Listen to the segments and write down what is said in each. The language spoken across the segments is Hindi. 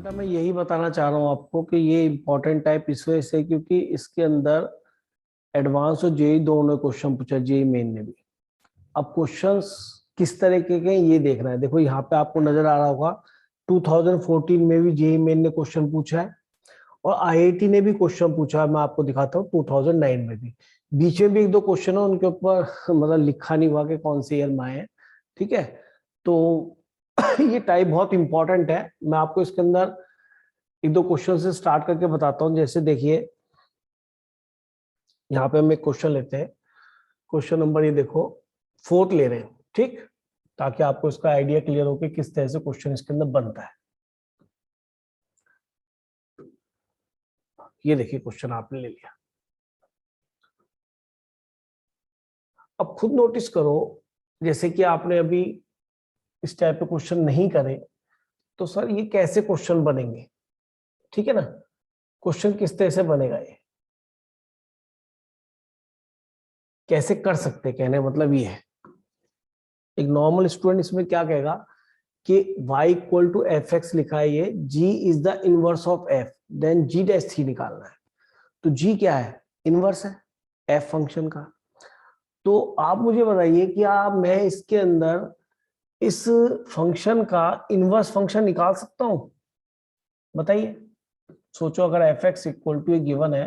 बेटा मैं यही बताना चाह रहा हूँ आपको कि ये इम्पोर्टेंट टाइप इस वजह से क्योंकि इसके अंदर एडवांस और जेई दोनों क्वेश्चन पूछा, जेई मेन ने भी। अब क्वेश्चंस किस तरीके के ये देखना है। देखो यहाँ पे आपको नजर आ रहा होगा 2014 में भी जेई मेन ने क्वेश्चन पूछा है और आईआईटी ने भी क्वेश्चन पूछा है। मैं आपको दिखाता हूँ 2009 में भी। बीच में भी एक दो क्वेश्चन है, उनके ऊपर मतलब लिखा नहीं हुआ कि कौन से ईयर में आए हैं। ठीक है, तो ये टाइप बहुत इंपॉर्टेंट है। मैं आपको इसके अंदर एक दो क्वेश्चन से स्टार्ट करके बताता हूँ। जैसे देखिए यहाँ पे हम एक क्वेश्चन लेते हैं। क्वेश्चन नंबर ये देखो 4 ले रहे हैं, ठीक, ताकि आपको इसका आइडिया क्लियर हो कि किस तरह से क्वेश्चन इसके अंदर बनता है। ये देखिए क्वेश्चन आपने ले लिया। अब खुद नोटिस करो, जैसे कि आपने अभी इस टाइप के क्वेश्चन नहीं करे तो सर ये कैसे क्वेश्चन बनेंगे। ठीक है ना, क्वेश्चन किस तरह से बनेगा, ये कैसे कर सकते, कहने मतलब ये है। एक नॉर्मल स्टूडेंट इसमें क्या कहेगा कि y equal to f x लिखा है, ये g is the inverse of f, then g dash थी निकालना है। तो g क्या है, इनवर्स है f फंक्शन का। तो आप मुझे बताइए कि आप मैं इसके अंदर इस फंक्शन का इनवर्स फंक्शन निकाल सकता हूं, बताइए। सोचो अगर f x equal to given है,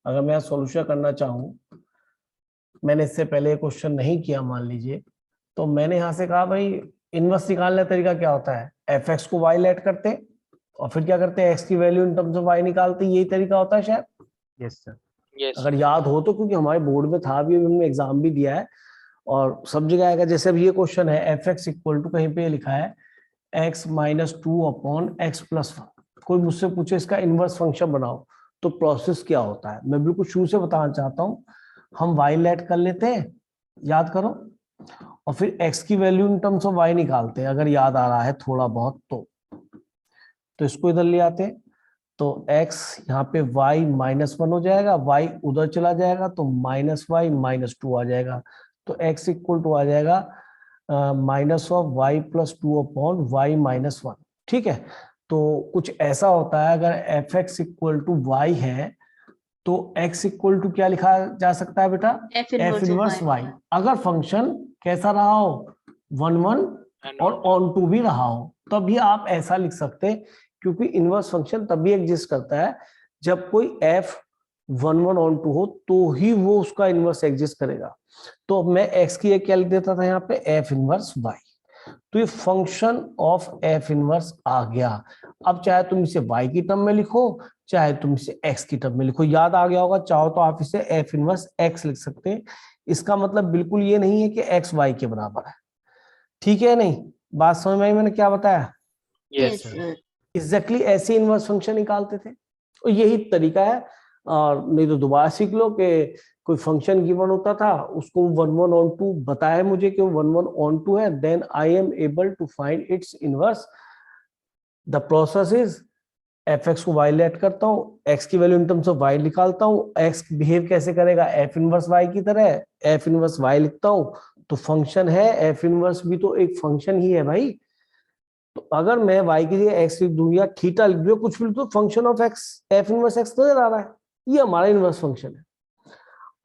अगर मैं सॉल्यूशन करना चाहूं, मैंने इससे पहले क्वेश्चन नहीं किया मान लीजिए, तो मैंने यहां से कहा भाई इनवर्स निकालने का तरीका क्या होता है, एफ एक्स को वाई लेट करते हैं और फिर क्या करते हैं, एक्स की value in terms of y निकालते हैं। यही तरीका होता है शायद। Yes sir. अगर याद हो तो, क्योंकि हमारे बोर्ड में था भी, हमने एग्जाम भी दिया है और सब जगह आएगा। जैसे अब ये क्वेश्चन है एफ एक्स इक्वल टू, कहीं पे लिखा है x minus two upon x plus one. कोई मुझसे पूछे इसका इनवर्स फंक्शन बनाओ तो प्रोसेस क्या होता है। मैं बिल्कुल शुरू से बताना चाहता हूँ। हम वाई लेट कर लेते हैं, याद करो, और फिर x की value in terms of y निकालते हैं, अगर याद आ रहा है थोड़ा बहुत तो इसको इधर ले आते हैं। तो x यहाँ पे y माइनस वन हो जाएगा, y उधर चला जाएगा तो माइनस वाई माइनस टू आ जाएगा। तो x इक्वल टू आ जाएगा minus of y plus two upon y minus one. ठीक है, तो कुछ ऐसा होता है, अगर f x equal to y है तो x इक्वल टू क्या लिखा जा सकता है बेटा, F F inverse inverse y। अगर फंक्शन कैसा रहा हो, 1 1 और ऑन टू भी रहा हो, तब भी आप ऐसा लिख सकते हैं। क्योंकि इनवर्स फंक्शन तभी एग्जिस्ट करता है जब कोई f 1 1 ऑन टू हो, तो ही वो उसका इनवर्स एग्जिस्ट करेगा। तो मैं x की क्या लिख देता था यहाँ पे, एफ इनवर्स y। तो ये फंक्शन ऑफ एफ इनवर्स आ गया। अब चाहे तुम इसे y की टर्म में लिखो, चाहे तुम इसे x की टर्म में लिखो, याद आ गया होगा। चाहो तो आप इसे एफ इनवर्स x लिख सकते हैं। इसका मतलब बिल्कुल ये नहीं है कि x y के बराबर है। ठीक है, नहीं बात समझ में आई मैंने क्या बताया। Yes sir. एग्जैक्टली ऐसे इनवर्स फंक्शन निकालते थे, और यही तरीका है। और नहीं तो दोबारा सीख लो कि कोई फंक्शन गिवन होता था, उसको 1 1 ऑन टू बताया मुझे कि 1 1 ऑन टू है, then I am able to find its inverse. The process is f x को वाई लेट करता हूँ, एक्स की value in terms of y निकालता हूँ, एक्स बिहेव कैसे करेगा, एफ इनवर्स वाई की तरह, एफ इनवर्स वाई लिखता हूँ। तो फंक्शन है, एफ इनवर्स भी तो एक फंक्शन ही है भाई। तो अगर मैं y की जगह x लिख दूं या थीटा लिख दूं, कुछ भी लिख दूं, function of x F inverse x नजर आ रहा है, ये हमारा इनवर्स फंक्शन है।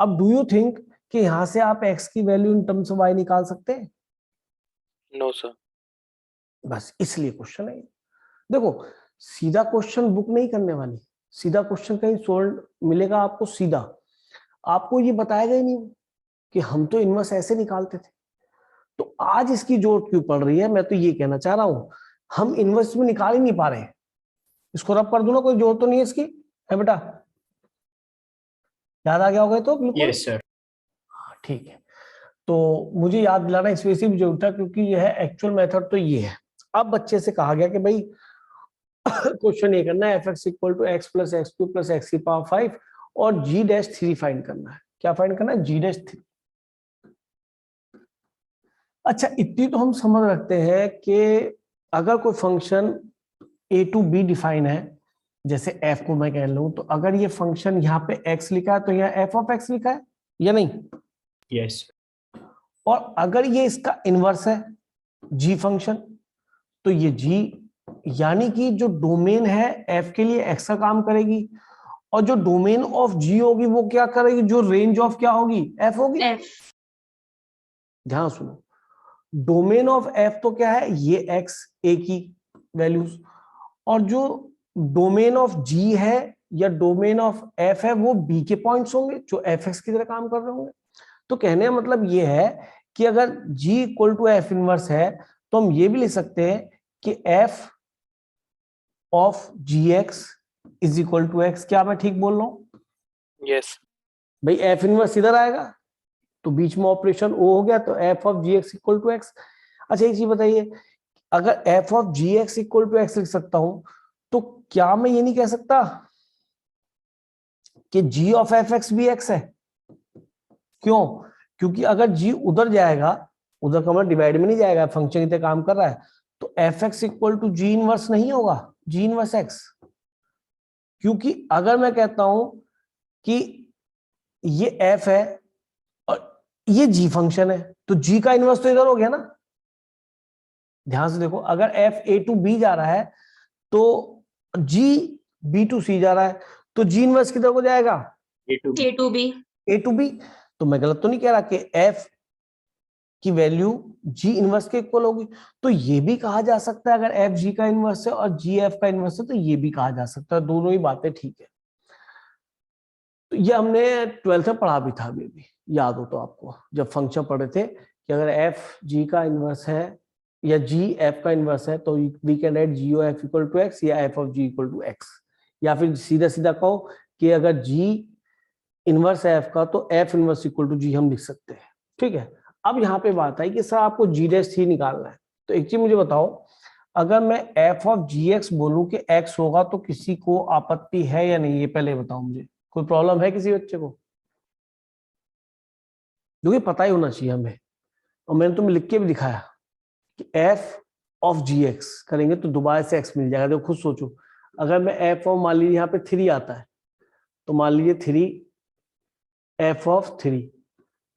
अब डू यू थिंक कि यहां से आप x की value in terms of y निकाल सकते हैं? No sir. बस इसलिए क्वेश्चन है। देखो सीधा क्वेश्चन बुक नहीं करने वाली, सीधा क्वेश्चन कहीं सोल्व मिलेगा आपको सीधा, आपको ये बताएगा ही नहीं कि हम तो इनवर्स ऐसे निकालते थे। तो आज इसकी जरूरत क्यों पड़ रही है, मैं तो ये कहना चाह रहा हूं, हम इनवर्स में निकाल ही नहीं पा रहे हैं। इसको रब कर दूं ना, कोई जरूरत तो नहीं है इसकी, है बेटा, याद आ गया होगा तो बिल्कुल। Yes sir. ठीक है, तो मुझे याद दिलाना इस वजह से भी जरूरत है क्योंकि यह एक्चुअल मेथड तो ये है। अब बच्चे से कहा गया कि भाई क्वेश्चन ये करना है, f x equal to x plus x cube plus x की पावर 5 और जी डैश थ्री फाइंड करना है। क्या फाइंड करना है, जी डैश थ्री। अच्छा इतनी तो हम समझ रखते हैं कि अगर कोई function A to B define है, जैसे f को मैं कह लूं, तो अगर ये फंक्शन यहाँ पे x लिखा है तो यहाँ f ऑफ x लिखा है या नहीं। यस। और अगर ये इसका इनवर्स है g फंक्शन, तो ये g यानी कि जो डोमेन है एफ के लिए एक्स का काम करेगी, और जो डोमेन ऑफ जी होगी वो क्या करेगी, जो रेंज ऑफ क्या होगी, एफ होगी। F. ध्यान सुनो, डोमेन ऑफ एफ तो क्या है, ये एक्स ए की वैल्यूज, और जो डोमेन ऑफ जी है या डोमेन ऑफ एफ है वो बी के पॉइंट्स होंगे जो एफ एक्स की तरह काम कर रहे होंगे। तो कहने का मतलब ये है कि अगर g equal to f inverse है तो हम ये भी लिख सकते हैं कि f of ji x is equal to x. क्या मैं ठीक बोल रहा हूं? यस भाई एफ इनवर्स इधर आएगा तो बीच में ऑपरेशन ओ हो गया, तो f of ji x equal to x. अच्छा एक चीज बताइए, अगर f of ji x equal to x लिख सकता हूं तो क्या मैं ये नहीं कह सकता कि जी ऑफ एफ एक्स भी एक्स है? क्यों? क्योंकि अगर जी उधर जाएगा, उधर का मतलब डिवाइड में नहीं जाएगा, फंक्शन की तरह काम कर रहा है, तो F x equal to ji inverse नहीं होगा, जी इनवर्स एक्स। क्योंकि अगर मैं कहता हूं कि ये एफ है और ये जी फंक्शन है तो जी का इनवर्स तो इधर हो गया ना। ध्यान से देखो, अगर एफ ए टू बी जा रहा है तो जी बी टू सी जा रहा है, तो जी इनवर्स किधर को जाएगा, A to B. A to B. A to B. तो मैं गलत तो नहीं कह रहा कि एफ की वैल्यू जी इनवर्स के इक्वल होगी। तो ये भी कहा जा सकता है, अगर एफ जी का इनवर्स है और जी एफ का इनवर्स है तो ये भी कहा जा सकता है, दोनों ही बातें ठीक है। तो ये हमने 12th में पढ़ा भी था, अभी भी याद हो तो आपको, जब फंक्शन पढ़े थे कि अगर एफ जी का इनवर्स है या जी एफ का इनवर्स है तो we can write G O F equal to X या F of G equal to X, या फिर सीधा सीधा कहो कि अगर जी इनवर्स है एफ का तो एफ इनवर्स इक्वल टू जी हम लिख सकते हैं। ठीक है, अब यहाँ पे बात आई कि सर आपको जी डैश थ्री निकालना है, तो एक चीज मुझे बताओ, अगर मैं एफ ऑफ जी एक्स बोलूं कि एक्स होगा तो किसी को आपत्ति है या नहीं, ये पहले बताओ मुझे, कोई प्रॉब्लम है किसी बच्चे को? क्योंकि पता ही होना चाहिए हमें, और मैंने तुम्हें लिख के भी दिखाया कि एफ ऑफ जी एक्स करेंगे तो दोबारा से एक्स मिल जाएगा। देखो खुद सोचो, अगर मैं एफ ऑफ, मान लीजिए यहाँ पे थ्री आता है तो मान लीजिए थ्री एफ ऑफ थ्री,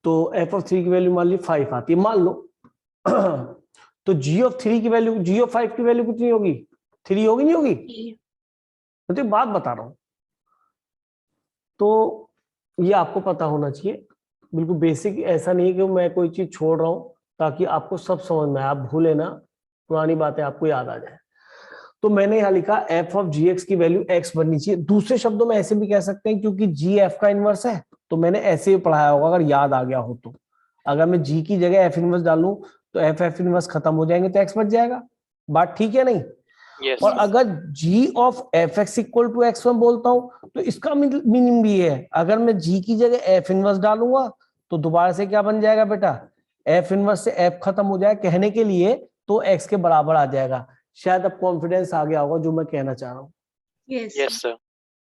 तो एफ ऑफ थ्री की वैल्यू मान लीजिए 5 आती है मान लो तो जी ऑफ थ्री की वैल्यू, जी ऑफ 5 की वैल्यू कितनी होगी, 3 होगी नहीं होगी? मैं तो बात बता रहा हूं, तो ये आपको पता होना चाहिए, बिल्कुल बेसिक। ऐसा नहीं है कि मैं कोई चीज छोड़ रहा हूं, ताकि आपको सब समझ में आए, आप भूले ना, पुरानी बातें आपको याद आ जाए। तो मैंने यहाँ लिखा एफ ऑफ जी एक्स की वैल्यू एक्स बननी चाहिए। दूसरे शब्दों में ऐसे भी कह सकते हैं क्योंकि जी एफ का इनवर्स है, तो मैंने ऐसे ही पढ़ाया होगा अगर याद आ गया हो तो। अगर मैं जी की जगह एफ इनवर्स डालूं तो एफ एफ इनवर्स खत्म हो जाएंगे तो एक्स बच जाएगा। बात ठीक है नहीं? Yes. और अगर g of f x equal to x में बोलता हूं तो इसका मीनिंग भी है, अगर मैं g की जगह एफ इनवर्स डालूंगा तो दोबारा से क्या बन जाएगा बेटा, एफ इनवर्स से एफ खत्म हो जाए कहने के लिए, तो एक्स के बराबर आ जाएगा। शायद अब कॉन्फिडेंस आ गया होगा जो मैं कहना चाह रहा हूँ। Yes, sir.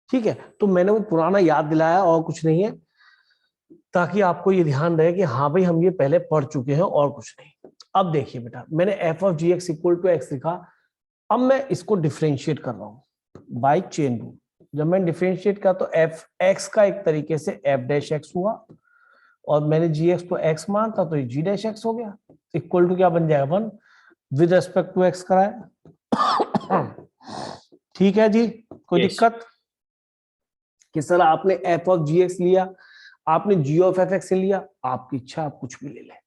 ठीक है, तो मैंने वो पुराना याद दिलाया और कुछ नहीं है, ताकि आपको ये ध्यान रहे कि हाँ भाई हम ये पहले पढ़ चुके हैं और कुछ नहीं। अब देखिए बेटा, मैंने f of ji x equal to x लिखा, अब मैं इसको डिफरेंशिएट कर रहा हूं बाय चेन रूल। जब मैं डिफरेंशिएट किया तो एफ एक्स का एक तरीके से एफ डैश एक्स हुआ, और मैंने जी एक्स को एक्स मानता तो ये जी डैश एक्स हो गया, इक्वल टू क्या बन जाएगा 1 विद रेस्पेक्ट टू एक्स कराया। ठीक है जी, कोई Yes. दिक्कत? कि सर आपने एफ ऑफ जी एक्स लिया, आपने जी ऑफ एफ एक्स लिया, आपकी इच्छा आप कुछ भी ले लें।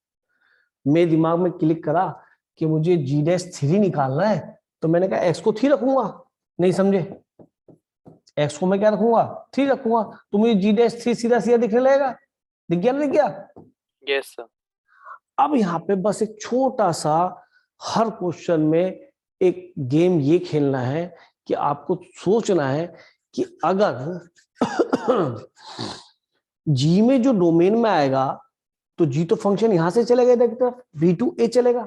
मेरे दिमाग में क्लिक करा कि मुझे जी डैश थ्री निकालना है, तो मैंने कहा एक्स को थ्री रखूंगा। नहीं समझे? एक्स को मैं क्या रखूंगा, थ्री रखूंगा, तो मुझे जी डैश थ्री सीधा सीधा दिखने लगेगा। दिख गया ना, दिख गया? Yes, sir. अब यहाँ पे बस एक छोटा सा, हर क्वेश्चन में एक गेम ये खेलना है कि आपको सोचना है कि अगर जी में जो डोमेन में आएगा तो जी तो फंक्शन यहां से चलेगा इधर की तरफ, v2a चलेगा,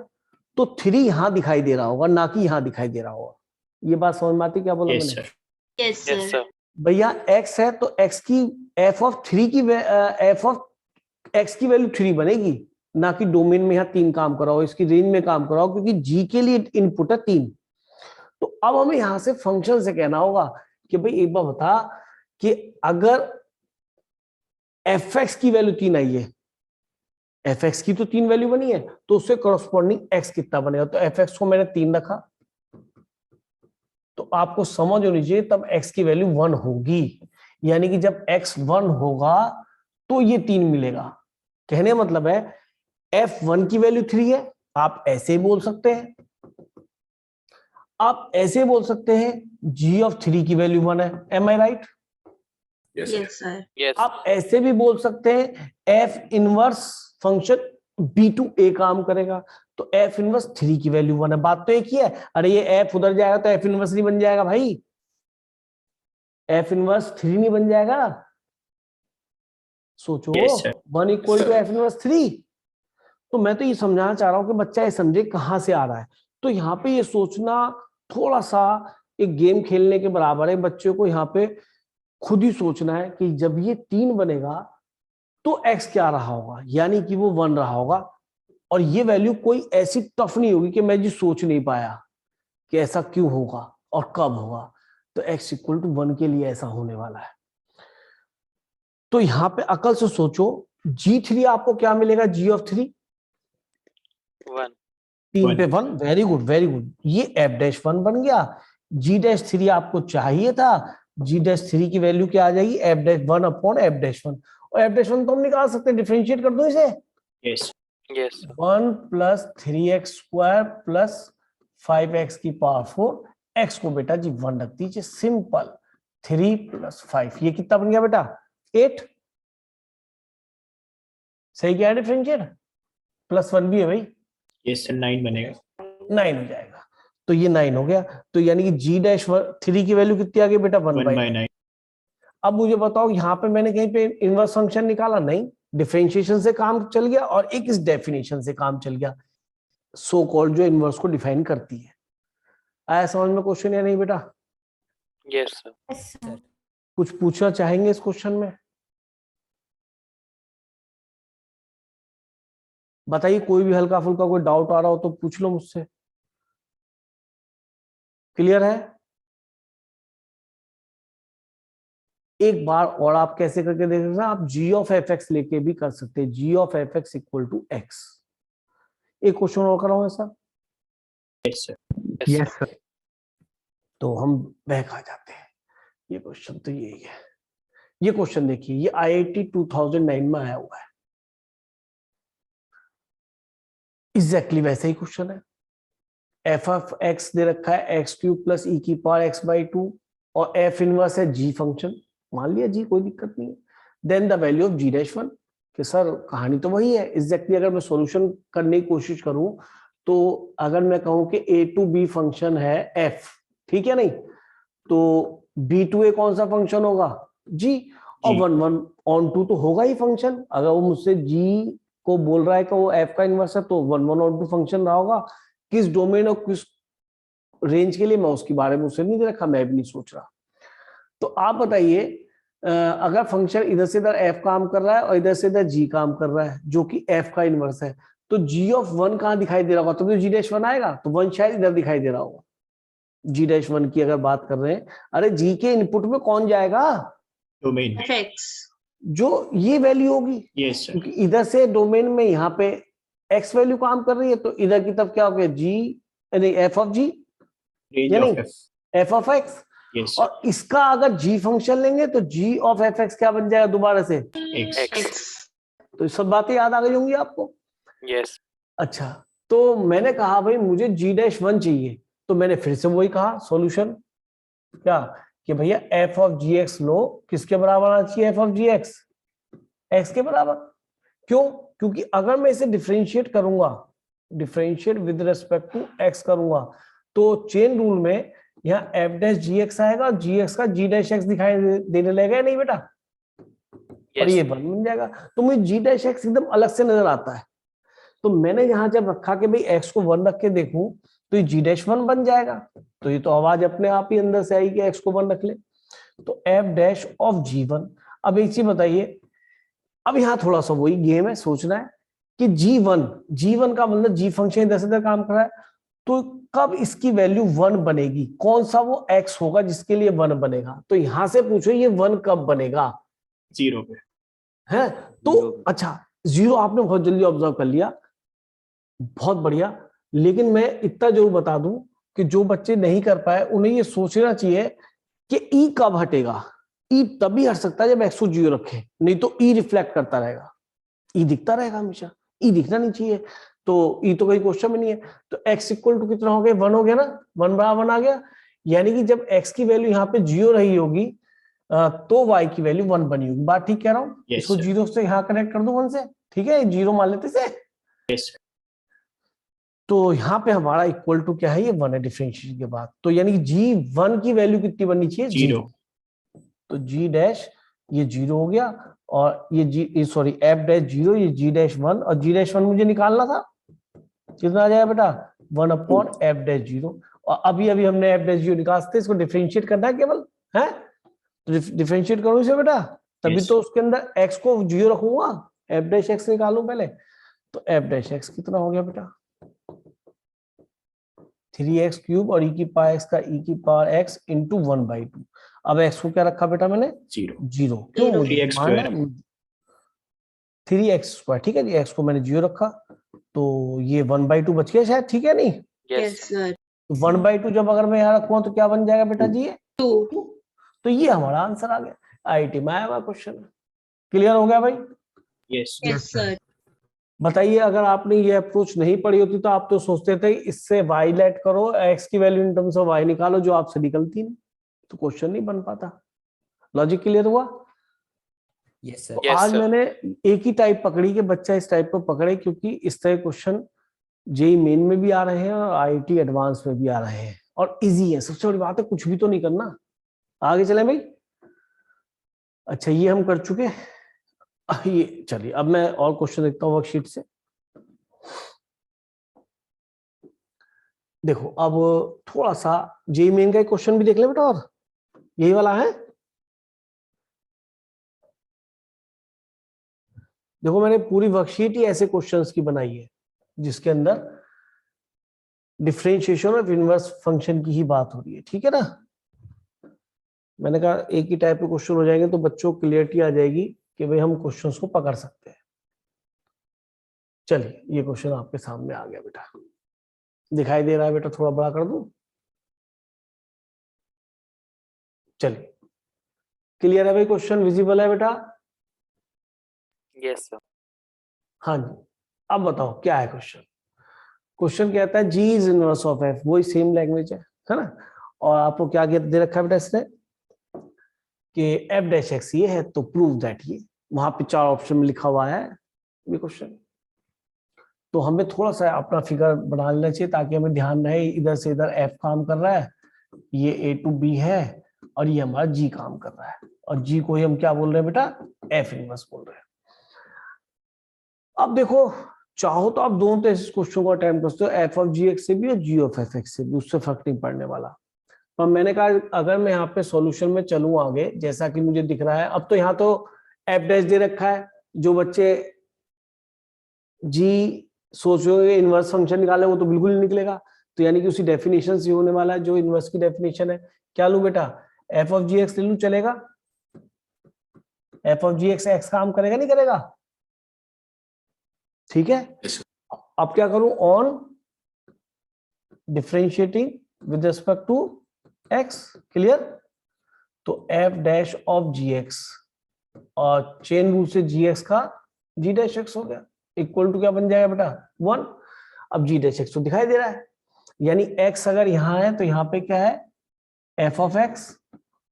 तो 3 यहां दिखाई दे रहा होगा ना कि यहां दिखाई दे रहा होगा। ये बात समझ में आती क्या बोला Yes, मैंने? sir. Yes, Yes, sir. sir. भैया x है तो x की f ऑफ 3 की f ऑफ x की वैल्यू 3 बनेगी, ना कि डोमेन में यहाँ 3 काम कराओ, इसकी रेंज में काम कराओ, क्योंकि g के लिए इनपुट है 3। तो अब हमें यहां से फंक्शन से कहना होगा कि भाई एक बार बता कि अगर fx की वैल्यू 3 आई है, fx की तो 3 वैल्यू बनी है, तो उससे कॉरस्पॉन्डिंग x कितना बनेगा, तो fx को मैंने 3 रखा, तो आपको समझ होनी चाहिए तब x की वैल्यू 1 होगी, यानी कि जब x 1 होगा तो ये 3 मिलेगा। कहने मतलब है f1 की वैल्यू 3 है, आप ऐसे ही बोल सकते हैं, आप ऐसे बोल सकते हैं g ऑफ 3 की वैल्यू 1 है, एम आई राइट? Yes, sir. Yes. आप ऐसे भी बोल सकते हैं f इनवर्स फंक्शन b2a काम करेगा, तो f इनवर्स 3 की वैल्यू 1 है। बात तो एक ही है। अरे ये f उधर जाएगा तो f इनवर्स नहीं बन जाएगा भाई, f इनवर्स 3 नहीं बन जाएगा। सोचो, Yes, sir. 1 equal to f inverse 3। तो मैं तो ये समझाना चाह रहा हूं कि बच्चा ये समझे कहां से आ रहा है। तो यहाँ पे ये सोचना थोड़ा सा एक गेम खेलने के बराबर है। बच्चे को यहाँ पे खुद ही सोचना है कि जब ये 3 बनेगा तो x क्या रहा होगा, यानी कि वो 1 रहा होगा। और ये वैल्यू कोई ऐसी टफ नहीं होगी कि मैं जी सोच नहीं पाया कि ऐसा क्यों होगा और कब होगा। तो x इक्वल टू 1 के लिए ऐसा होने वाला है। तो यहां पे अकल से सोचो, g3 आपको क्या मिलेगा, g ऑफ 3 1. 3 पे 1, वेरी गुड वेरी गुड, ये f-1 बन गया। g-3 आपको चाहिए था, g-3 की वैल्यू क्या आ जाएगी, f-1 अपॉन f-1। और f-1 तो हम निकाल सकते हैं, डिफरेंशिएट कर दो इसे। Yes. Yes, sir. 1 plus 3x square plus 5x की पावर 4, x को बेटा जी 1 रख दीजिए, सिंपल। 3 प्लस 5 ये कितना बन गया बेटा, 8। सही क्या है, डिफरेंशिएट प्लस 1 भी है भाई, Yes, sir. 9 बनेगा. 9 हो जाएगा। तो ये 9 हो गया। तो यानी कि g-3 की वैल्यू कितनी आ गई बेटा, 1 1 बाई by 9। 9. अब मुझे बताओ, यहाँ पे मैंने कहीं पे इनवर्स फंक्शन निकाला नहीं, डिफरेंशिएशन से काम चल गया और एक इस डेफिनेशन से काम चल गया, सो कॉल्ड जो इनवर्स को डिफाइन करती है। आया समझ में क्वेश्चन या नहीं बेटा? Yes, sir. Yes, sir. कुछ पूछना चाहेंगे इस क्वेश्चन में? बताइए, कोई भी हल्का फुल्का कोई डाउट आ रहा हो तो पूछ लो मुझसे। क्लियर है? एक बार और आप कैसे करके देख सकते हैं, आप g ऑफ f(x) लेके भी कर सकते हैं, g of f(x) equal to x। एक क्वेश्चन और कराऊं ऐसा? Yes, sir. Yes, sir. तो हम बैक आ जाते हैं। ये क्वेश्चन तो यही है। ये क्वेश्चन देखिए, ये IIT 2009 में आया हुआ है, एग्जैक्टली वैसे ही क्वेश्चन है। f ऑफ x दे रखा है x³ प्लस e की पावर x/2 और f इनवर्स है g फंक्शन, मान लिया g, कोई दिक्कत नहीं है। Then the value of g-1, कि सर कहानी तो वही है एग्जैक्टली। अगर मैं सॉल्यूशन करने की कोशिश करूं तो अगर मैं कहूं कि a to b फंक्शन है f, ठीक है नहीं, तो b to a कौन सा फंक्शन होगा, g, और 1 1 on 2 तो होगा ही फंक्शन। अगर वो मुझसे g को बोल रहा है कि वो f का इनवर्स है तो 1 1 on 2 फंक्शन रहा होगा। किस डोमेन और किस रेंज के लिए, मैं उसके बारे में उससे नहीं रखा, मैं भी नहीं सोच रहा। तो आप बताइए, अगर फंक्शन इधर से इधर f काम कर रहा है और इधर से इधर g काम कर रहा है जो कि f का इनवर्स है, तो g ऑफ 1 कहां दिखाई दे रहा होगा, तो g-1 आएगा, तो 1 शायद इधर दिखाई दे रहा होगा। g-1 की अगर बात कर रहे हैं, अरे g के इनपुट में कौन जाएगा, Domain. FX. जो ये वैल्यू होगी, Yes, sir. क्योंकि इधर से डोमेन में यहाँ पे x वैल्यू काम कर रही है, तो इधर की तरफ क्या हो गया, g यानी f ऑफ g Range यानी of f. f of x। Yes, sir. और इसका अगर g फंक्शन लेंगे तो g ऑफ fx क्या बन जाएगा दोबारा से, X. X. तो ये सब बातें याद आ गई होंगी आपको। Yes. अच्छा, तो मैंने कहा भाई मुझे g-1 चाहिए, तो मैंने फिर से वही कहा सॉल्यूशन क्या, कि भैया f ऑफ gx लो, किसके बराबर आना चाहिए, f ऑफ gx x के बराबर। क्यों? क्योंकि अगर मैं इसे डिफरेंशिएट करूंगा, differentiate with respect to x करूंगा, तो चेन रूल में यहाँ f-gx आएगा और gx का g-x दिखाई देने लगेगा नहीं बेटा, और Yes. ये 1 बन जाएगा। तो मुझे g-x एकदम अलग से नजर आता है। तो मैंने यहां जब रखा कि भाई x को 1 रख के देखूं तो ये g-1 बन जाएगा, तो ये तो आवाज अपने आप ही अंदर से आई कि x को 1 रख ले, तो f' ऑफ g1। अब एक चीज बताइए, अब यहाँ थोड़ा सा वही गेम है, सोचना है कि g1 का मतलब g फंक्शन इधर से इधर काम कर रहा है, तो कब इसकी वैल्यू 1 बनेगी, कौन सा वो x होगा जिसके लिए 1 बनेगा। तो यहां से पूछो ये 1 कब बनेगा, 0 पे. है तो अच्छा 0 आपने बहुत जल्दी ऑब्जर्व कर लिया, बहुत बढ़िया। लेकिन मैं इतना जरूर बता दूं कि जो बच्चे नहीं कर पाए उन्हें ये सोचना चाहिए कि ई कब हटेगा। ई तभी हट सकता है जब एक्स को 0 रखे, नहीं तो ई रिफ्लेक्ट करता रहेगा, ई दिखता रहेगा हमेशा, ई दिखना नहीं चाहिए। तो ई तो कोई क्वेश्चन में नहीं है। तो एक्स इक्वल टू कितना हो गया, 1 हो गया ना, 1 बराबर 1 आ गया। यानी कि जब एक्स की वैल्यू यहाँ पे 0 रही होगी तो वाई की वैल्यू 1 बनी होगी। बात ठीक कह रहा हूँ? Yes, इसको sir. 0 से यहाँ कनेक्ट कर दूं 1 से, ठीक है, 0 मान लेते से। Yes, sir. तो यहाँ पे हमारा इक्वल टू क्या है, ये 1 है डिफरेंशिएशन के बाद। तो यानी g1 की वैल्यू कितनी बननी चाहिए, 0। तो g डैश ये 0 हो गया, और ये सॉरी एफ डैश 0, ये g डैश 1, और g डैश 1 मुझे निकालना था, कितना आ जाएगा बेटा, 1 अपॉन एफ डैश 0। और अभी हमने एफ डैश 0 निकालते, इसको डिफरेंशिएट करना है केवल, है तो डिफरेंशिएट करूं इसे बेटा, तभी Yes. तो उसके अंदर x को 0 रखूंगा, एफ डैश x निकालूं पहले। तो एफ डैश x कितना हो गया बेटा, 3x क्यूब और e की पावर x का e की पावर x इंटू 1/2। अब x को क्या रखा बेटा मैंने, 0। क्यों, मुझे 3x मानना square. है 3x स्क्वायर, ठीक है जी, x को मैंने 0 रखा, तो ये 1/2 बच गया शायद, ठीक है नहीं। Yes. sir. 1/2 जब अगर मैं यहाँ रखूँ तो क्या बन जाएगा बेटा जी, ये 2. तो ये हमारा आंसर आ गया। आईआईटी में आया हुआ क्वेश्चन, क्लियर हो गया भाई। Yes. Yes, sir. बताइए, अगर आपने ये अप्रोच नहीं पढ़ी होती तो आप तो सोचते थे इससे y लेट करो, x की value in terms of y निकालो, जो आपसे निकलती नहीं, तो क्वेश्चन नहीं बन पाता। लॉजिक क्लियर हुआ? Yes sir. तो Yes, आज sir. मैंने एक ही टाइप पकड़ी कि बच्चा इस टाइप को पकड़े, क्योंकि इस तरह क्वेश्चन जेई मेन में भी आ रहे हैं और आईआईटी एडवांस में भी आ रहे हैं, और इजी है। सबसे बड़ी बात है कुछ भी तो नहीं करना। आगे चले भाई। अच्छा, ये हम कर चुके। ये चलिए, अब मैं और क्वेश्चन देखता हूँ वर्कशीट से। देखो, अब थोड़ा सा जेई मेन का क्वेश्चन भी देख ले बेटा, और यही वाला है। देखो, मैंने पूरी वर्कशीट ही ऐसे क्वेश्चंस की बनाई है जिसके अंदर डिफरेंशिएशन ऑफ इनवर्स फंक्शन की ही बात हो रही है, ठीक है ना। मैंने कहा एक ही टाइप के क्वेश्चन हो जाएंगे तो बच्चों को क्लियरिटी आ जाएगी कि भाई हम क्वेश्चंस को पकड़ सकते हैं। चलिए, ये क्वेश्चन आपके सामने आ गया बेटा, दिखाई दे रहा है बेटा, थोड़ा बड़ा कर दूं। चलिए, क्लियर है भाई, क्वेश्चन विजिबल है बेटा? Yes, sir. हाँ जी। अब बताओ क्या है क्वेश्चन। क्वेश्चन कहता है जी इज इनवर्स ऑफ एफ, वही सेम लैंग्वेज है ना। और आपको क्या दे रखा है बेटा इसने कि एफ डैश एक्स ये है, तो प्रूव दैट ये, वहां पे 4 ऑप्शन में लिखा हुआ है ये क्वेश्चन। तो हमें थोड़ा सा अपना फिगर बना लेना चाहिए ताकि हमें ध्यान रहे इधर से इधर एफ काम कर रहा है, ये ए टू बी है, और ये हमारा जी काम कर रहा है, और जी को ही हम क्या बोल रहे हैं बेटा, एफ इनवर्स बोल रहे हैं। अब देखो, चाहो तो आप दोनों तो इस क्वेश्चन को अटेम्प्ट कर सकते हो, एफ ऑफ जी एक्स से भी और जी ऑफ एफ एक्स से भी, उससे फर्क नहीं पड़ने वाला। पर मैंने कहा अगर मैं यहाँ पे सॉल्यूशन में चलूं आगे, जैसा कि मुझे दिख रहा है, अब तो यहाँ तो एफ डैश दे रखा है, जो बच्चे जी सोच रहे हो इनवर्स फंक्शन निकाले वो तो बिल्कुल नहीं निकलेगा, तो यानी कि उसी डेफिनेशन से होने वाला है जो इनवर्स की डेफिनेशन है। क्या लूं बेटा, एफ ऑफ जी एक्स ले लूं, चलेगा? F of ji X X काम करेगा नहीं करेगा? ठीक है। अब क्या करूं, on differentiating with respect to X, clear. तो F dash of ji x, और चेन रूल से जी एक्स का जी डैश एक्स हो गया, इक्वल टू क्या बन जाएगा बेटा, 1। अब जी डैश एक्स तो दिखाई दे रहा है, यानी x अगर यहाँ है तो यहाँ पे क्या है, f ऑफ x,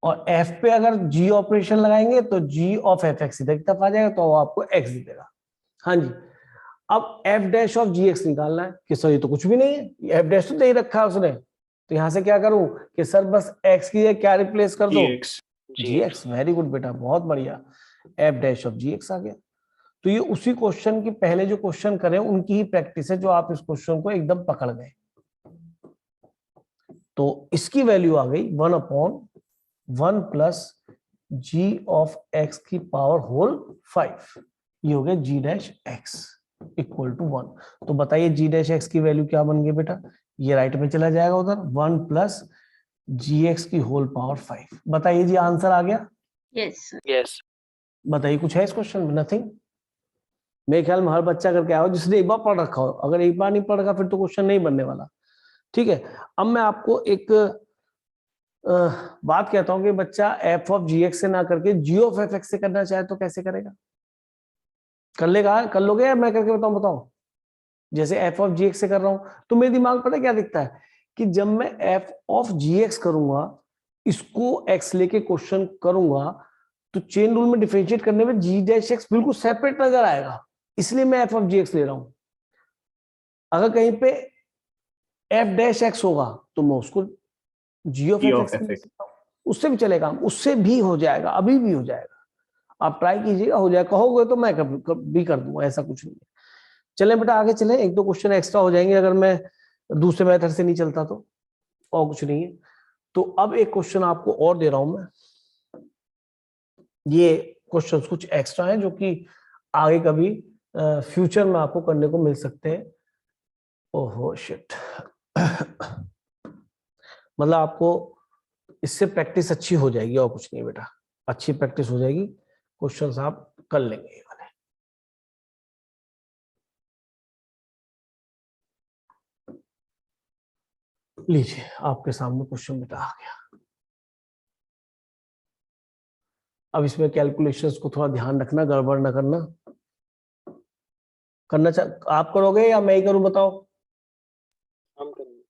और f पे अगर g ऑपरेशन लगाएंगे तो g ऑफ एफ एक्स इधर की तरफ आ जाएगा, तो वो आपको x दे देगा। हाँ जी। अब f dash of ji x निकालना है कि सर ये तो कुछ भी नहीं है, f डैश तो दे ही रखा है उसने, तो यहाँ से क्या करूं कि सर बस x की क्या रिप्लेस कर दो, gx। वेरी गुड बेटा, बहुत बढ़िया, f डैश ऑफ gx आ गया। तो ये उसी क्वेश्चन की पहले जो क्वेश्चन करें उनकी ही प्रैक्टिस है, जो आप इस क्वेश्चन को एकदम पकड़ गए। तो इसकी वैल्यू आ गई 1/1 प्लस जी ऑफ एक्स की पावर होल 5, ये हो गया जी डैश एक्स इक्वल टू 1। तो बताइए जी डैश एक्स की वैल्यू क्या बन गई बेटा, ये राइट में चला जाएगा उधर, 1 प्लस जी एक्स की होल पावर 5। बताइए जी, आंसर आ गया? Yes, sir. Yes. बताइए, कुछ है इस क्वेश्चन में? नथिंग। मेरे ख्याल में हर बच्चा करके आओ जिसने एक बार पढ़ रखा हो, अगर एक बार नहीं पढ़ रखा फिर तो क्वेश्चन नहीं बनने वाला, ठीक है, अब मैं आपको एक बात कहता हूं कि बच्चा एफ ऑफ जी एक्स से ना करके जी ऑफ एफ एक्स से करना चाहे तो कैसे करेगा? कर लेगा, कर लोगे या मैं करके बताऊं? बताओ। जैसे एफ ऑफ जी एक्स से कर रहा हूं तो मेरे दिमाग पर क्या दिखता है कि जब मैं एफ ऑफ जी एक्स करूंगा, इसको एक्स लेके क्वेश्चन करूंगा, तो चेन रूल में डिफरेंशिएट करने में जी डैश एक्स बिल्कुल सेपरेट नजर आएगा, इसलिए मैं एफ ऑफ जी एक्स ले रहा हूं। अगर कहीं पे एफ डैश एक्स होगा तो मैं उसको जी ऑफ एफ एक्स, उससे भी चलेगा, उससे भी हो जाएगा, अभी भी हो जाएगा। आप ट्राई कीजिएगा, हो जाएगा। कहोगे तो मैं कभी कर दूंगा, ऐसा कुछ नहीं है। चले बेटा आगे चले, एक दो क्वेश्चन एक्स्ट्रा हो जाएंगे अगर मैं दूसरे मेथड से नहीं चलता तो, और कुछ नहीं है। तो अब एक क्वेश्चन आपको और दे रहा हूं मैं, ये क्वेश्चंस कुछ एक्स्ट्रा हैं जो कि आगे कभी फ्यूचर में आपको करने को मिल सकते हैं। ओहो शिट मतलब आपको इससे प्रैक्टिस अच्छी हो जाएगी और कुछ नहीं बेटा, अच्छी प्रैक्टिस हो जाएगी, क्वेश्चंस आप कर लेंगे ये वाले। लीजिए आपके सामने क्वेश्चन बेटा आ गया। अब इसमें कैलकुलेशंस को थोड़ा ध्यान रखना, गड़बड़ ना करना। करना आप करोगे या मैं ही करूं? बताओ। हम करेंगे।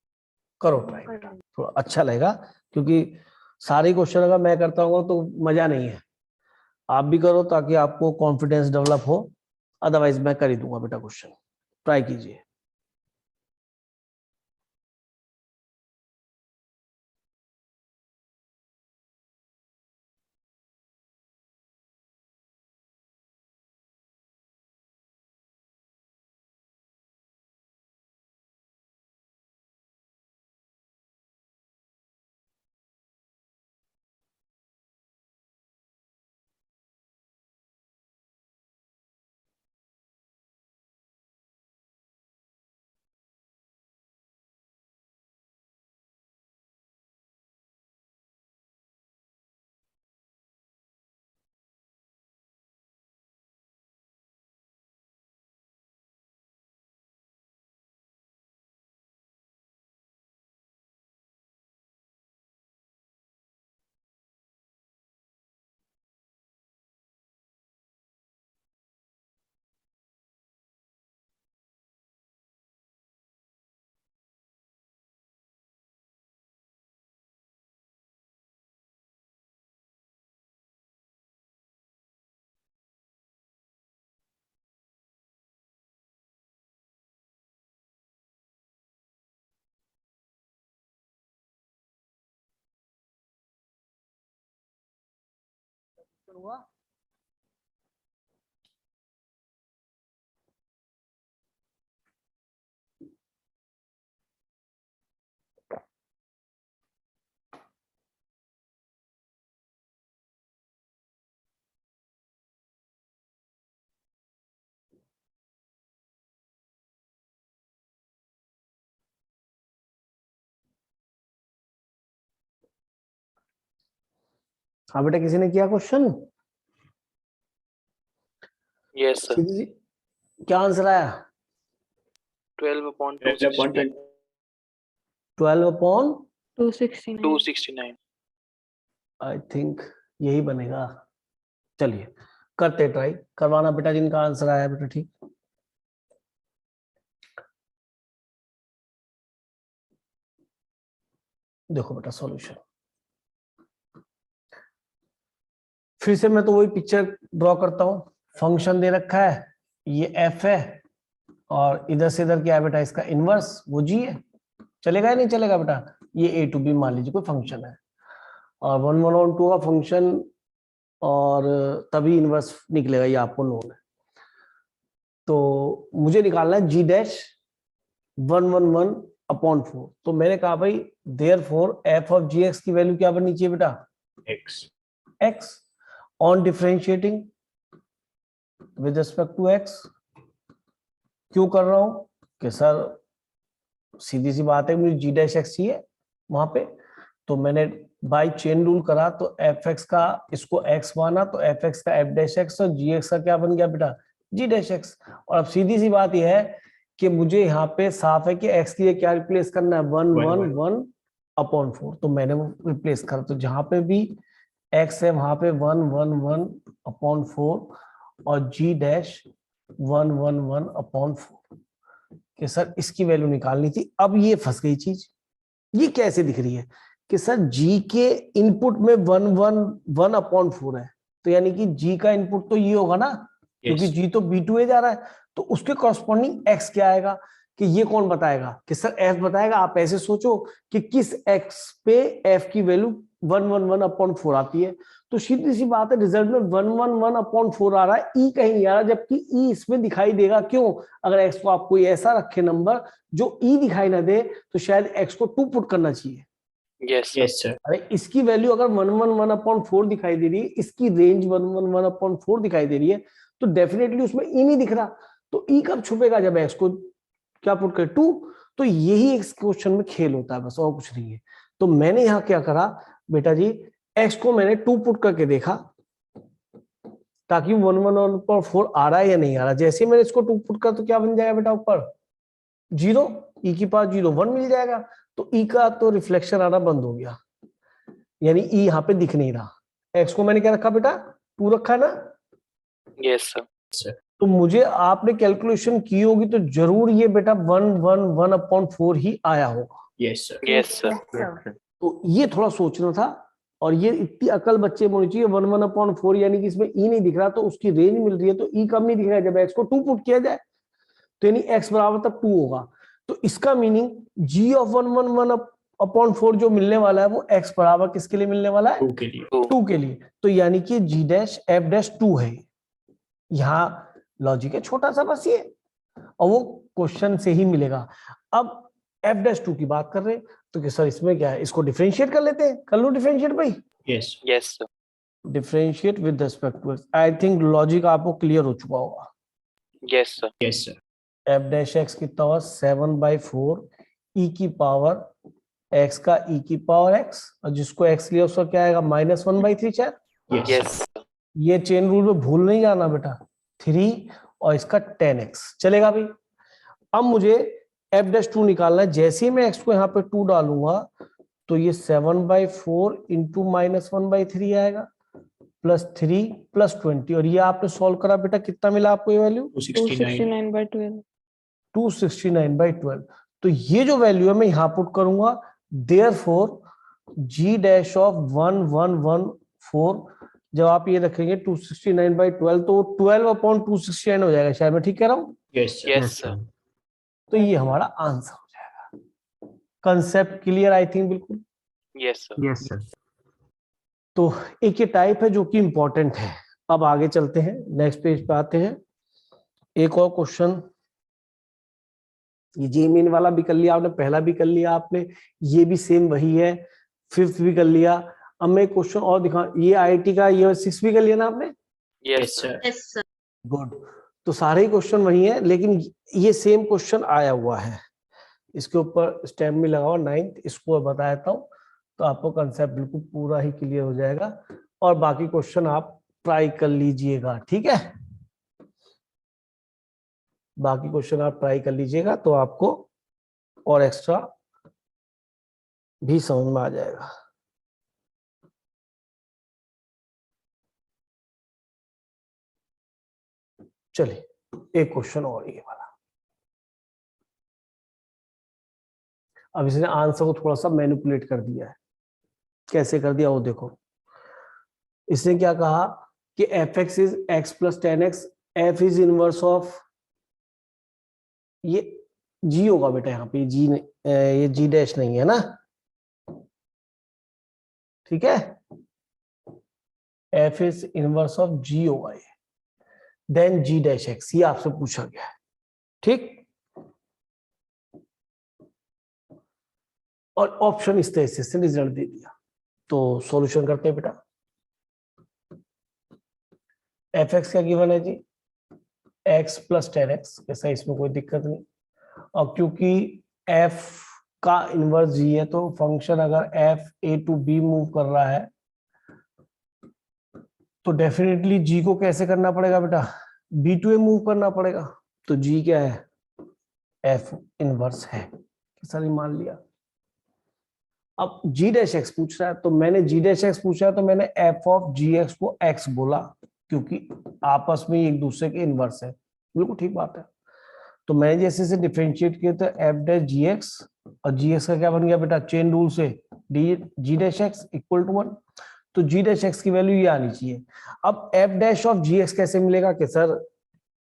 करो ट्राई बेटा, थोड़ा अच्छा लगेगा, क्योंकि सारे क्वेश्चन अगर मैं करता हूँ तो मजा नहीं है। आप भी करो ताकि आपको कॉन्फिडेंस डेवलप हो, अदरवाइज मैं कर ही दूंगा बेटा क्वेश्चन। ट्राई कीजिए। हुआ हाँ बेटा, किसी ने किया क्वेश्चन? Yes sir. सीधी सी क्या आंसर आया? 12/269। 12/269 आई थिंक यही बनेगा। चलिए करते ट्राई, करवाना बेटा जिनका आंसर आया बेटा। ठीक, देखो बेटा सॉल्यूशन फिर से मैं तो वही पिक्चर ड्रॉ करता हूं। फंक्शन दे रखा है, ये एफ है, और इधर से इधर क्या है बेटा? इसका इनवर्स वो जी है। चलेगा या नहीं चलेगा बेटा? ये ए टू बी मान लीजिए कोई फंक्शन है, और 1/2 का फंक्शन, और तभी इनवर्स निकलेगा, ये आपको नोन है। तो मुझे निकालना है जी डैश 111/4। तो मैंने कहा भाई therefore f of ji x की वैल्यू क्या बननी चाहिए बेटा? x on differentiating with respect to x। क्यों कर रहा हूं कि सर सीधी सी बात है, मुझे जी डैश एक्स चाहिए वहां पे, तो मैंने बाय चेन रूल करा, तो एफ एक्स का इसको x माना, तो एफ एक्स का एफ डैश एक्स, और जी एक्स का क्या बन गया बेटा? जी डैश एक्स। और अब सीधी सी बात यह है कि मुझे यहाँ पे साफ है कि x के लिए क्या रिप्लेस करना है, 1 One, 1 1 अपॉन 4, तो मैंने वो रिप्लेस करा। तो जहां पे भी x है वहां पे 1 1 1 अपॉन 4 और g डैश 1 1 1 अपॉन 4 कि सर इसकी वैल्यू निकालनी थी। अब ये फंस गई चीज, ये कैसे दिख रही है कि सर g के इनपुट में 1 1 1 अपॉन 4 है, तो यानी कि g का इनपुट तो ये होगा ना, क्योंकि g तो B2 जा रहा है, तो उसके कॉरस्पॉन्डिंग x क्या आएगा कि ये कौन बताएगा कि सर f बताएगा। आप ऐसे सोचो कि किस x पे f की वैल्यू 1 1 1 अपॉन 4 आती है, तो सीधी सी बात है रिजल्ट में 1 1 1 अपॉन 4 आ रहा है, e कहीं नहीं आ रहा, जबकि e इसमें दिखाई देगा। क्यों? अगर x को आप कोई ऐसा रखे नंबर जो e दिखाई ना दे तो शायद x को 2 पुट करना चाहिए। Yes, sir. Yes, sir. अरे इसकी वैल्यू अगर 1 1 1 अपॉन 4 दिखाई दे रही है, इसकी रेंज 1 1 1 अपॉन 4 दिखाई दे रही है, तो डेफिनेटली उसमें e नहीं दिख रहा, तो e कब छुपेगा? जब x को क्या पुट करे 2। तो यही एक क्वेश्चन में खेल होता है, बस और कुछ नहीं है। तो मैंने यहाँ क्या करा बेटा जी, x को मैंने 2 पुट करके देखा ताकि 1 1 1 पर 4 आ रहा है या नहीं आ रहा। जैसे मैंने इसको 2 पुट कर तो क्या बन जाएगा बेटा, ऊपर 0, e की पावर 0 1 मिल जाएगा, तो e का तो रिफ्लेक्शन आना बंद हो गया, यानी e यहाँ पे दिख नहीं रहा। x को मैंने क्या रखा बेटा, 2 रखा है ना। Yes, sir. Sir. तो मुझे आपने कैलकुलेशन की होगी तो जरूर ये बेटा 1 1 1 अपॉन 4 ही आया होगा। Yes, sir. Yes, sir. तो ये थोड़ा सोचना था, और ये इतनी अकल बच्चे में होनी चाहिए। 1 1 अपॉन 4 यानी कि इसमें e नहीं दिख रहा, तो उसकी रेंज मिल रही है, तो e कब नहीं दिख रहा है, जब x को 2 पुट किया जाए, तो यानी x बराबर तब 2 होगा। तो इसका मीनिंग g ऑफ 1 1 1 अपॉन 4 जो मिलने वाला है वो x बराबर किसके लिए मिलने वाला है, 2 के लिए. 2 के लिए। तो यानी कि g डैश f डैश 2 है। यहाँ लॉजिक है छोटा सा बस ये, और वो क्वेश्चन से ही मिलेगा। अब f डैश 2 की बात कर रहे हैं तो कि सर इसमें क्या है, इसको डिफरेंशिएट कर लेते हैं। कर लो डिफरेंशिएट भाई, Yes. Yes, sir. Differentiate with respect to x। I think logic आपको क्लियर हो चुका होगा। Yes, sir. Yes, sir. f dash x कितना हुआ, 7/4 e की पावर x का e की पावर x, और जिसको x लिया उसका क्या आएगा, -1/3। शायद Yes. Yes, sir. ये चेन रूल में भूल नहीं जाना बेटा, 3 और इसका 10x चलेगा भाई। अब मुझे f डैश 2 निकालना है। जैसे ही मैं x को यहाँ पे 2 डालूंगा तो ये 7/4 इंटू -1/3 आएगा, +3 +20, और ये आपने सॉल्व करा बेटा, कितना मिला आपको ये वैल्यू, 269. 269/12. 269/12। तो ये जो वैल्यू है मैं यहाँ पुट करूंगा, देयरफॉर g डैश ऑफ 1114, जब आप ये रखेंगे 269/12 तो 12/269 हो जाएगा। शायद मैं ठीक कह रहा हूँ। Yes, sir. Yes, sir. तो ये हमारा आंसर हो जाएगा। कंसेप्ट क्लियर आई थिंक, बिल्कुल। Yes, sir. Yes, sir. तो एक ये टाइप है जो कि इंपॉर्टेंट है। अब आगे चलते हैं, नेक्स्ट पेज पे आते हैं। एक और क्वेश्चन, ये जे मीन वाला भी कर लिया आपने, पहला भी कर लिया आपने, ये भी सेम वही है, 5th भी कर लिया। अब मैं क्वेश्चन और दिखा, ये आईआईटी का ये 6 भी कर लिया ना आपने, Yes, Yes, sir. sir. Good. तो सारे ही क्वेश्चन वही है, लेकिन ये सेम क्वेश्चन आया हुआ है, इसके ऊपर स्टैम्प में लगा हुआ 9th, इसको बता देता हूँ तो आपको कंसेप्ट बिल्कुल पूरा ही क्लियर हो जाएगा, और बाकी क्वेश्चन आप ट्राई कर लीजिएगा, ठीक है। बाकी क्वेश्चन आप ट्राई कर लीजिएगा तो आपको और एक्स्ट्रा भी समझ में आ जाएगा। चलिए एक क्वेश्चन और ये वाला। अब इसने आंसर को थोड़ा सा मैनिपुलेट कर दिया है। कैसे कर दिया वो देखो। इसने क्या कहा कि f(x) is x + 10x, f is inverse of, ये g होगा बेटा यहाँ पे, g ये g डैश नहीं है ना, ठीक है। f is inverse of g होगा ये, देन g डैश x, ये आपसे पूछा गया है, ठीक। और ऑप्शन इस तरह से रिजल्ट दे दिया। तो सॉल्यूशन करते हैं बेटा। f(x) क्या गिवन है जी, x + 10x, कैसा, इसमें कोई दिक्कत नहीं। और क्योंकि f का इनवर्स g है तो फंक्शन अगर f a to b move कर रहा है तो डेफिनेटली g को कैसे करना पड़ेगा बेटा, b to a मूव करना पड़ेगा। तो g क्या है, एफ इनवर्स है। सर ये मान लिया। अब जी डैश एक्स पूछ रहा है, तो मैंने जी डैश एक्स पूछा है तो मैंने एफ ऑफ जी एक्स को एक्स बोला, क्योंकि आपस में एक दूसरे के इनवर्स है। बिल्कुल ठीक बात है। तो मैंने जैसे से डिफरेंशिएट किया तो एफ डैश जी एक्स, और जी एक्स का क्या बन गया बेटा, चेन रूल से d g dash x equal to 1। तो जी डैश एक्स की वैल्यू ये आनी चाहिए। अब f dash of ji x कैसे मिलेगा कि सर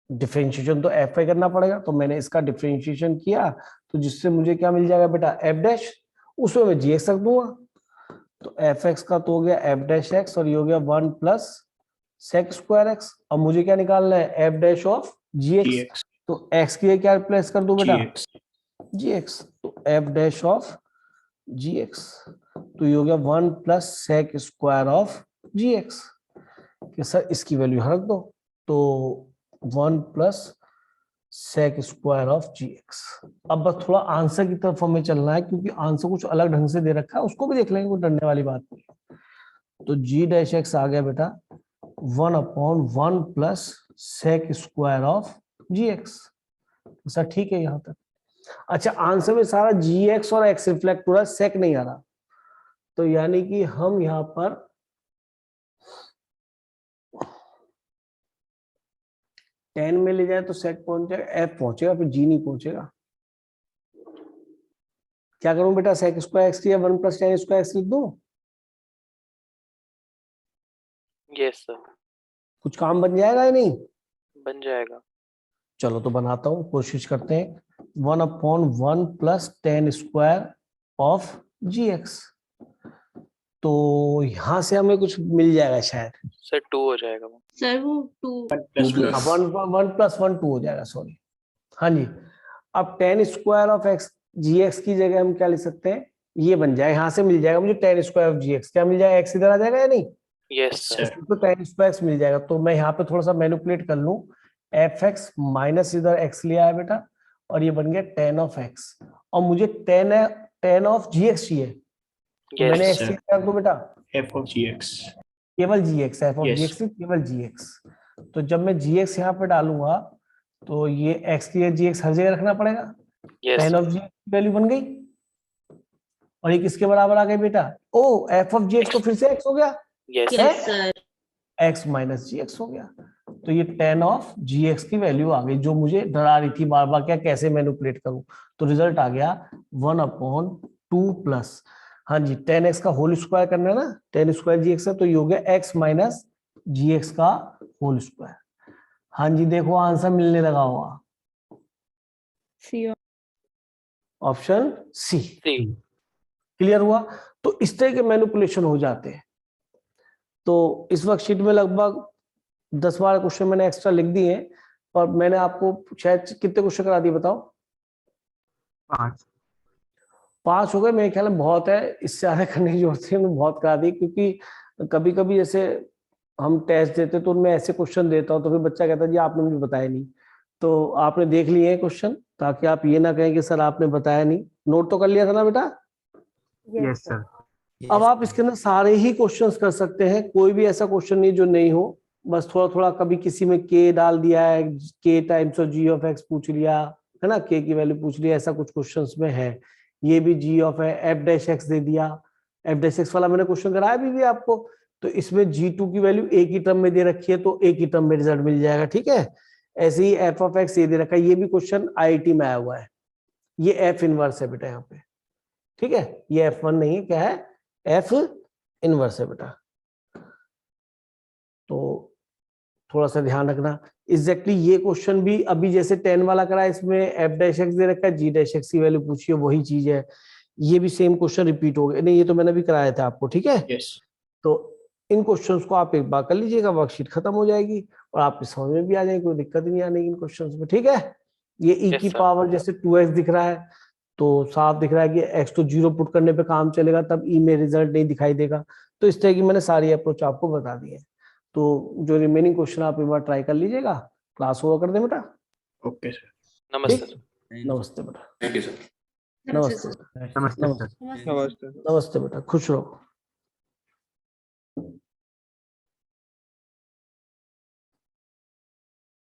डिफरेंशिएशन तो एफ आई करना पड़ेगा, तो मैंने इसका डिफरेंशिएशन किया, तो जिससे मुझे क्या मिल जाएगा बेटा, एफ डैश, उसमें मैं जी एक्स रख दूंगा। तो एफ एक्स का तो हो गया एफ डैश एक्स, और ये हो गया 1 प्लस सेक स्क्वायर एक्स। अब मुझे क्या निकालना है, f dash of ji x. GX, तो एक्स की क्या रिप्लेस कर दो बेटा, GX, जी एक्स। तो F dash of ji x, तो ये हो गया 1 plus sec square of ji x. Sir इसकी वैल्यू यहाँ रख दो, तो 1 plus sec square of ji x. अब बस थोड़ा आंसर की तरफ हमें चलना है, क्योंकि आंसर कुछ अलग ढंग से दे रखा है, उसको भी देख लेंगे, कोई डरने वाली बात नहीं। तो जी डैश एक्स आ गया बेटा 1/1 plus sec square of ji x. Sir ठीक है यहाँ तक। अच्छा, आंसर में सारा जी एक्स और एक्स रिफ्लेक्ट हो रहा है, सेक नहीं आ रहा। तो यानी कि हम यहाँ पर टेन में ले जाए तो सेक पहुंच जाएगा, एफ पहुंचेगा, फिर जी नहीं पहुंचेगा। क्या करूं बेटा, सेक स्क्वायर एक्स या 1 प्लस टेन स्क्वायर एक्स लिख दूं? यस सर, कुछ काम बन जाएगा या नहीं? बन जाएगा। चलो तो बनाता हूं, कोशिश करते हैं। 1/1 plus ten square of ji x. तो यहां से हमें कुछ मिल जाएगा शायद। सर 2 हो जाएगा वो। सर वो 2 plus plus 1 प्लस 1 2 हो जाएगा, सॉरी। हाँ जी। अब ten square of x g x की जगह हम क्या लिख सकते हैं, ये बन जाएगा, यहाँ से मिल जाएगा मुझे ten square of ji x. क्या मिल जाएगा, एक्स इधर आ जाएगा या नहीं? Yes sir, sir. तो टेन स्क्वायर एक्स मिल जाएगा। तो मैं यहाँ पे थोड़ा सा मैनिपुलेट कर लूं, एफ एक्स माइनस इधर एक्स लिया है बेटा, और ये बन गया टेन ऑफ एक्स, और मुझे टेन ऑफ जी एक्स चाहिए। तो मैंने यस एक्स sir. कर दो बेटा, F of GX, केवल G X, F of Yes. G X केवल जी एक्स। तो जब मैं जी एक्स यहाँ पे डालूंगा, तो ये एक्स की जी एक्स हर जगह रखना पड़ेगा। यस टेन ऑफ जी की वैल्यू बन गई, और ये किसके बराबर आ गई बेटा, O F of ji x तो फिर से एक्स हो गया, yes yes sir X minus G X हो गया। तो ये टेन ऑफ जी एक्स की वैल्यू आ गई, जो मुझे डरा रही थी बार बार, क्या कैसे मैनिपुलेट करूं। तो रिजल्ट आ गया 1/2 प्लस, हाँ जी, टेन एक्स का होल स्क्वायर करना है ना, टेन स्क्वायर जी एक्स है, तो ये हो गया एक्स माइनस जी एक्स का होल स्क्वायर। हाँ जी, देखो आंसर मिलने लगा हुआ, सी ऑप्शन सी। सी। क्लियर हुआ? तो इस तरह के मैनिपुलेशन हो जाते हैं। तो इस वर्कशीट में लगभग 10-12 क्वेश्चन मैंने एक्स्ट्रा लिख दिए हैं, और मैंने आपको शायद कितने क्वेश्चन करा दिए बताओ? 5 हो गए मेरे ख्याल में, बहुत है, इससे ज्यादा करने की जरूरत है, मैंने बहुत करा दी। क्योंकि कभी कभी जैसे हम टेस्ट देते तो उनमें ऐसे क्वेश्चन देता हूँ, तो फिर बच्चा कहता है जी आपने मुझे बताया नहीं। तो आपने देख लिए हैं क्वेश्चन, ताकि आप ये ना कहें कि सर आपने बताया नहीं। नोट तो कर लिया था ना बेटा? Yes sir. अब आप इसके अंदर सारे ही क्वेश्चंस कर सकते हैं, कोई भी ऐसा क्वेश्चन नहीं जो नहीं हो। बस थोड़ा थोड़ा कभी किसी में के डाल दिया है, के times of g of x पूछ लिया है ना, के की वैल्यू पूछ लिया, ऐसा कुछ क्वेश्चंस में है। ये भी जी ऑफ है, एफ डैश एक्स दे दिया, एफ डैश एक्स वाला मैंने क्वेश्चन कराया भी आपको। तो इसमें G2 की वैल्यू एक ही टर्म में दे रखी है, तो एक ही टर्म में रिजल्ट मिल जाएगा, ठीक है। ऐसे ही एफ ऑफ एक्स ये दे रखा है, ये भी क्वेश्चन IIT में आया हुआ है। ये एफ इनवर्स है बेटा यहाँ पे, ठीक है, ये F1 नहीं है, क्या है, एफ इनवर्स है बेटा। तो थोड़ा सा ध्यान रखना। एग्जैक्टली ये क्वेश्चन भी अभी जैसे 10 वाला करा, इसमें एफ डैश एक्स दे रखा है, जी डैश एक्स की वैल्यू पूछी है, वही चीज है। ये भी सेम क्वेश्चन रिपीट हो गया, नहीं ये तो मैंने भी कराया था आपको, ठीक है। Yes. तो इन क्वेश्चंस को आप एक बार कर लीजिएगा, वर्कशीट खत्म हो जाएगी, और आपकी समझ में भी आ जाएगी, कोई दिक्कत नहीं आने इन क्वेश्चंस में, ठीक है। ये e Yes, की sir. पावर जैसे 2x दिख रहा है, तो साफ दिख रहा है कि x तो 0 पुट करने पे काम चलेगा, तब e में रिजल्ट नहीं दिखाई देगा। तो इस तरह की मैंने सारी अप्रोच आपको बता दी है। तो जो रिमेनिंग क्वेश्चन आप एक बार ट्राई कर लीजिएगा, क्लास ओवर कर दे बेटा। Okay, sir. नमस्ते सर। नमस्ते बेटा, थैंक यू सर। नमस्ते, नमस्ते सर। नमस्ते बेटा, खुश रहो।